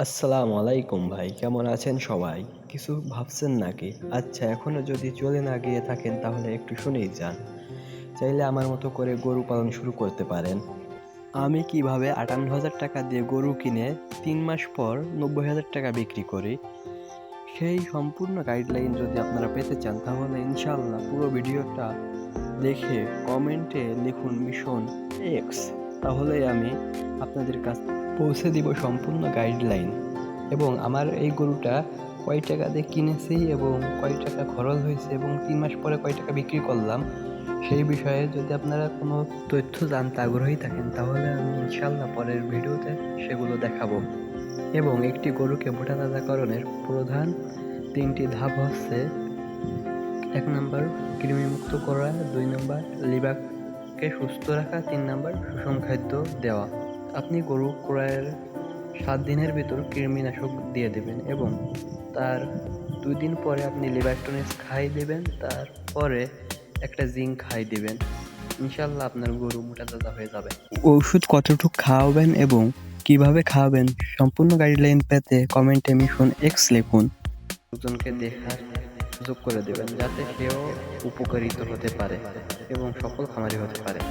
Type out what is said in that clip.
আসসালামু আলাইকুম ভাই, কেমন আছেন সবাই? কিছু ভাবছেন নাকি? আচ্ছা, এখনো যদি চলে না গিয়ে থাকেন তাহলে একটু শুনেই যান। চাইলে আমার মতো করে গরু পালন শুরু করতে পারেন। আমি কিভাবে ৫৮,০০০ টাকা দিয়ে গরু কিনে ৩ মাস পর ৯০,০০০ টাকা বিক্রি করি, সেই সম্পূর্ণ গাইডলাইন যদি আপনারা পেতে চান তাহলে ইনশাআল্লাহ পুরো ভিডিওটা দেখে কমেন্টে লিখুন মিশন এক্স। তাহলেই আমি আপনাদের কাছে পৌঁছে দিব সম্পূর্ণ গাইডলাইন এবং আমার এই গরুটা কয় টাকা দিয়ে কিনেছি এবং কয় টাকা খরচ হয়েছে এবং ৩ মাস পরে কয় টাকা বিক্রি করলাম, সেই বিষয়ে যদি আপনারা কোনো তথ্য জানতে আগ্রহী থাকেন তাহলে আমি ইনশাআল্লাহ পরের ভিডিওতে সেগুলো দেখাবো। এবং একটি গরুকে মোটাতাজাকরণের প্রধান ৩টি ধাপ হচ্ছে: ১ নাম্বার কৃমিমুক্ত করা, ২ নাম্বার লিভারকে সুস্থ রাখা, ৩ নাম্বার সুষম খাদ্য দেওয়া। আপনি গরু ক্রয়ের ৭ দিনের ভিতর কৃমিনাশক দিয়ে দেবেন এবং তার ২ দিন পরে আপনি লিভারটনিক খাই দেবেন, তারপরে একটা জিঙ্ক খাই দিবেন। ইনশাল্লাহ আপনার গরু মোটাতাজা হয়ে যাবে। ওষুধ কতটুকু খাওয়াবেন এবং কিভাবে খাওয়াবেন সম্পূর্ণ গাইডলাইন পেতে কমেন্টে মিশন এক্স লিখুন। দুজনকে দেখার সুযোগ করে দেবেন যাতে সেও উপকারিত হতে পারে এবং সফল খামারি হতে পারে।